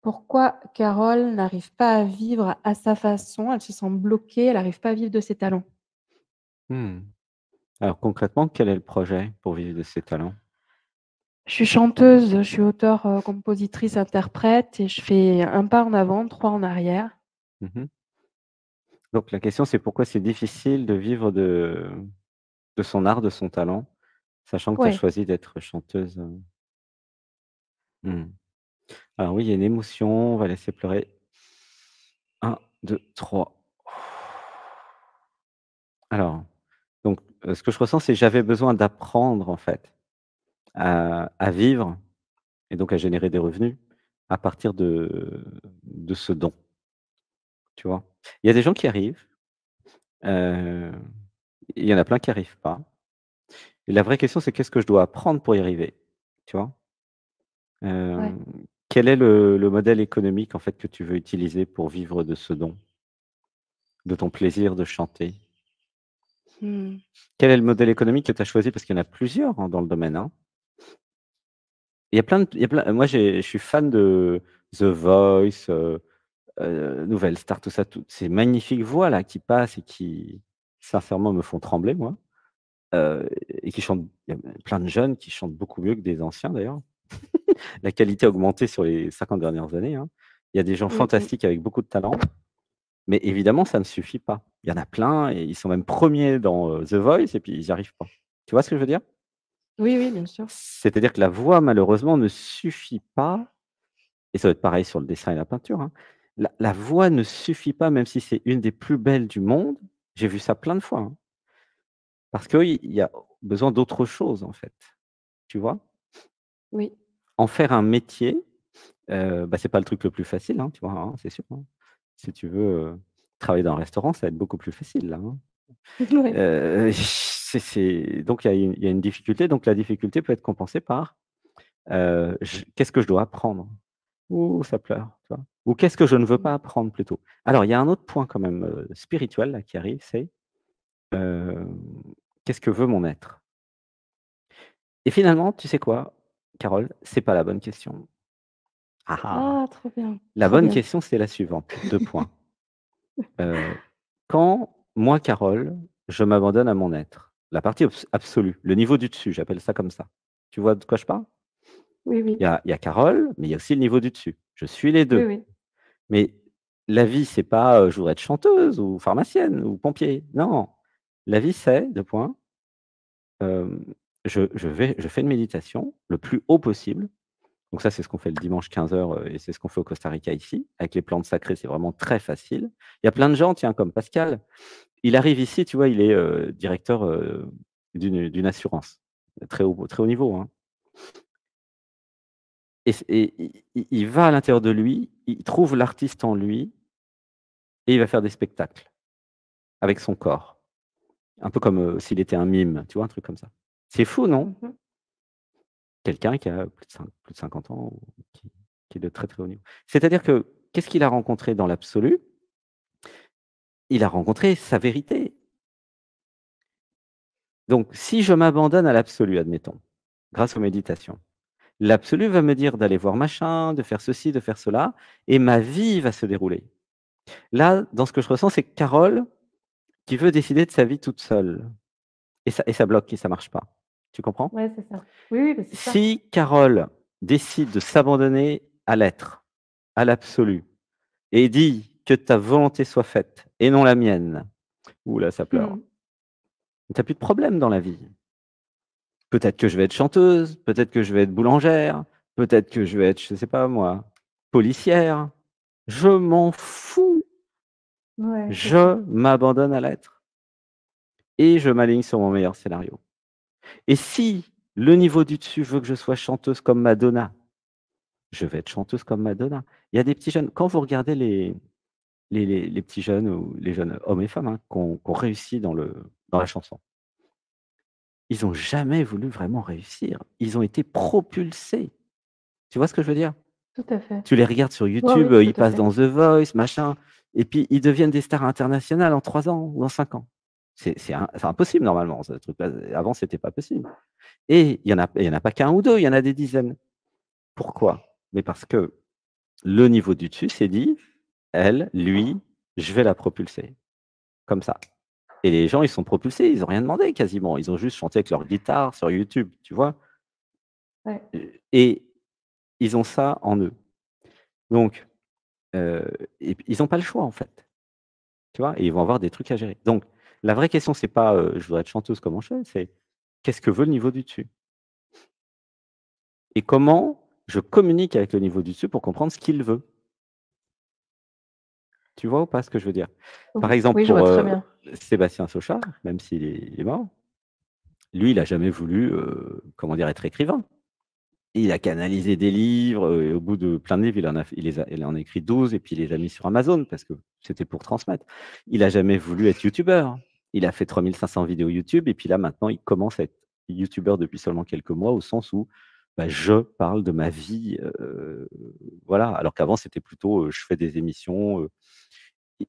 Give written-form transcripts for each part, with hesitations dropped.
Pourquoi Carole n'arrive pas à vivre à sa façon? Elle se sent bloquée, elle n'arrive pas à vivre de ses talents. Mmh. Alors concrètement, quel est le projet pour vivre de ses talents? Je suis chanteuse, je suis auteure, compositrice, interprète et je fais un pas en avant, 3 en arrière. Mmh. Donc la question, c'est pourquoi c'est difficile de vivre de son art, de son talent, sachant que tu as Ouais, choisi d'être chanteuse, mmh. Alors oui, il y a une émotion, on va laisser pleurer. 1, 2, 3. Alors, donc, ce que je ressens, c'est j'avais besoin d'apprendre en fait à vivre et donc à générer des revenus à partir de ce don, tu vois? Il y a des gens qui arrivent, heu, il y en a plein qui arrivent pas et la vraie question, c'est qu'est-ce que je dois apprendre pour y arriver, tu vois? ouais. Hem, quel est le modèle économique en fait que tu veux utiliser pour vivre de ce don, de ton plaisir de chanter? Mmh. Quel est le modèle économique que tu as choisi? Parce qu'il y en a plusieurs, hein, dans le domaine, hein. Il y a plein moi je suis fan de The Voice, Nouvelle Star, tout ça, toutes ces magnifiques voix là qui passent et qui, sincèrement, me font trembler moi, et qui chantent il y a plein de jeunes qui chantent beaucoup mieux que des anciens d'ailleurs. La qualité a augmenté sur les 50 dernières années, hein. Il y a des gens Mmh mh. fantastiques avec beaucoup de talent, mais évidemment ça ne suffit pas. Il y en a plein et ils sont même premiers dans, The Voice et puis ils n'y arrivent pas. Tu vois ce que je veux dire? Oui, oui, bien sûr. C'est-à-dire que la voix malheureusement ne suffit pas. Et ça va être pareil sur le dessin et la peinture, hein. La voix ne suffit pas, même si c'est une des plus belles du monde. J'ai vu ça plein de fois, hein, parce qu'il y a besoin d'autre chose, en fait, tu vois? Oui. En faire un métier, bah, c'est pas le truc le plus facile, hein, tu vois, hein, c'est sûr, hein. Si tu veux, travailler dans un restaurant, ça va être beaucoup plus facile, là, hein. Ouais. C'est donc il y a une difficulté, donc la difficulté peut être compensée par, je qu'est-ce que je dois apprendre? Ouh, ça pleure, tu vois? Ou qu'est-ce que je ne veux Mmh. pas apprendre plutôt? Alors il y a un autre point quand même, spirituel là qui arrive, c'est, hem, qu'est-ce que veut mon être? Et finalement, tu sais quoi, Carole? C'est pas la bonne question. Ah ah! Ah, trop bien, La trop bonne bien. question, c'est la suivante, 2 points. Heu, quand moi, Carole, je m'abandonne à mon être, la partie absolue, le niveau du dessus, j'appelle ça comme ça. Tu vois de quoi je parle? Oui, oui. Il y a Carole, mais il y a aussi le niveau du dessus. Je suis les Oui, 2. oui. Mais la vie, c'est pas, je voudrais être chanteuse ou pharmacienne ou pompier. Non, la vie, c'est, 2 points, hem, je fais une méditation le plus haut possible. Donc ça, c'est ce qu'on fait le dimanche 15h, et c'est ce qu'on fait au Costa Rica ici. Avec les plantes sacrées, c'est vraiment très facile. Il y a plein de gens, tiens, comme Pascal, il arrive ici, tu vois, il est, directeur, d'une assurance. Très haut niveau, hein. Et il va à l'intérieur de lui, il trouve l'artiste en lui et il va faire des spectacles avec son corps. Un peu comme, s'il était un mime, tu vois? Un truc comme ça. C'est fou, non? Mmh mh. Quelqu'un qui a plus de 50 ans ou qui est de très, très haut niveau. C'est-à-dire que, qu'est-ce qu'il a rencontré dans l'absolu? Il a rencontré sa vérité. Donc si je m'abandonne à l'absolu, admettons, grâce aux méditations, l'absolu va me dire d'aller voir machin, de faire ceci, de faire cela et ma vie va se dérouler. Là, dans ce que je ressens, c'est Carole qui veut décider de sa vie toute seule et ça bloque et ça marche pas. Tu comprends? Ouais, c'est ça. Oui, oui, bah, c'est ça. Si Carole décide de s'abandonner à l'être, à l'absolu et dit: «Que ta volonté soit faite et non la mienne», ouh là, ça pleure. Mmh. Tu as plus de problème dans la vie. Peut-être que je vais être chanteuse, peut-être que je vais être boulangère, peut-être que je vais être, je sais pas moi, policière. Je m'en fous, Ouais, c'est ça. je m'abandonne à l'être et je m'aligne sur mon meilleur scénario. Et si le niveau du dessus veut que je sois chanteuse comme Madonna, je vais être chanteuse comme Madonna. Il y a des petits jeunes quand vous regardez les petits jeunes ou les jeunes hommes et femmes, hein, qui ont réussi dans la chanson, ils ont jamais voulu vraiment réussir. Ils ont été propulsés. Tu vois ce que je veux dire? Tout à fait. Tu les regardes sur Ouais, YouTube, oui, tout ils à passent fait. dans The Voice, machin et puis ils deviennent des stars internationales en 3 ans ou en 5 ans. C'est impossible normalement, ce truc-là. Avant, c'était pas possible et il y en a pas qu'un ou 2, il y en a des dizaines. Pourquoi? Mais parce que Le niveau du dessus s'est dit: «Elle, lui, je vais la propulser», comme ça. Et les gens, ils sont propulsés, ils ont rien demandé quasiment. Ils ont juste chanté avec leur guitare sur YouTube, tu vois? Ouais. Et ils ont ça en eux. Donc, et puis ils ont pas le choix, en fait, tu vois? Et ils vont avoir des trucs à gérer. Donc la vraie question, c'est pas, «Je voudrais être chanteuse, comment je fais?» c'est: «Qu'est-ce que veut le niveau du dessus?» Et comment je communique avec le niveau du dessus pour comprendre ce qu'il veut? Tu vois ou pas ce que je veux dire? Par exemple, Oui, je vois pour, très bien. Sébastien Sauchard, même s'il est mort, lui, il a jamais voulu, comment dire? Être écrivain. Il a canalisé des livres, et au bout de plein de livres, il en a écrit 12 et puis il les a mis sur Amazon parce que c'était pour transmettre. Il a jamais voulu être youtubeur. Il a fait 3 500 vidéos YouTube et puis là, maintenant, il commence à être youtubeur depuis seulement quelques mois au sens où, bah, je parle de ma vie, voilà. Alors qu'avant, c'était plutôt, je fais des émissions,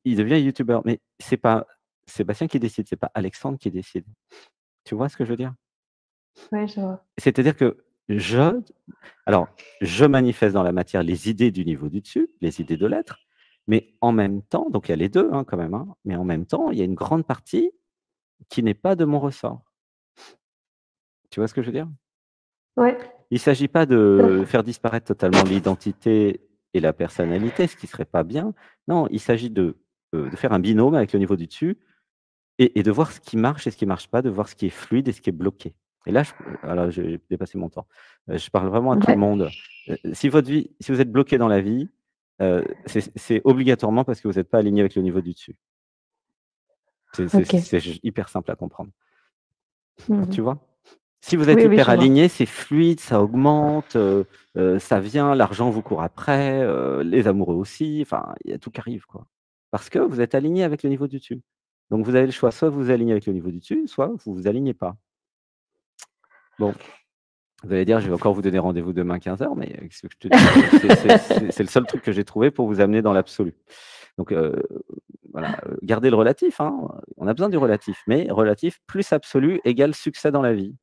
il devient youtubeur, mais c'est pas Sébastien qui décide, c'est pas Alexandre qui décide. Tu vois ce que je veux dire? Ouais, je vois. C'est-à-dire que je alors, je manifeste dans la matière les idées du niveau du dessus, les idées de l'être, mais en même temps, donc il y a les 2, hein, quand même, hein, mais en même temps, il y a une grande partie qui n'est pas de mon ressort. Tu vois ce que je veux dire? Ouais, Il ne s'agit pas tout à de fait. faire disparaître totalement l'identité et la personnalité, ce qui serait pas bien. Non, il s'agit de faire un binôme avec le niveau du dessus et de voir ce qui marche et ce qui marche pas, de voir ce qui est fluide et ce qui est bloqué. Et là, alors j'ai dépassé mon temps. Je parle vraiment à tout le Ouais, monde. Si vous êtes bloqué dans la vie, c'est obligatoirement parce que vous êtes pas aligné avec le niveau du dessus. OK. C'est hyper simple à comprendre. Mmh. Tu vois? Si vous êtes Oui, oui, hyper je vois. aligné, c'est fluide, ça augmente, ça vient, l'argent vous court après, les amoureux aussi, enfin, il y a tout qui arrive, quoi. Parce que vous êtes aligné avec le niveau du dessus. Donc vous avez le choix, soit vous vous alignez avec le niveau du dessus, soit vous vous alignez pas. Bon, vous allez dire: «Je vais encore vous donner rendez-vous demain 15 heures, mais qu'est-ce que je te dise? C'est le seul truc que j'ai trouvé pour vous amener dans l'absolu. Donc voilà, gardez le relatif, hein, on a besoin du relatif, mais relatif plus absolu égale succès dans la vie.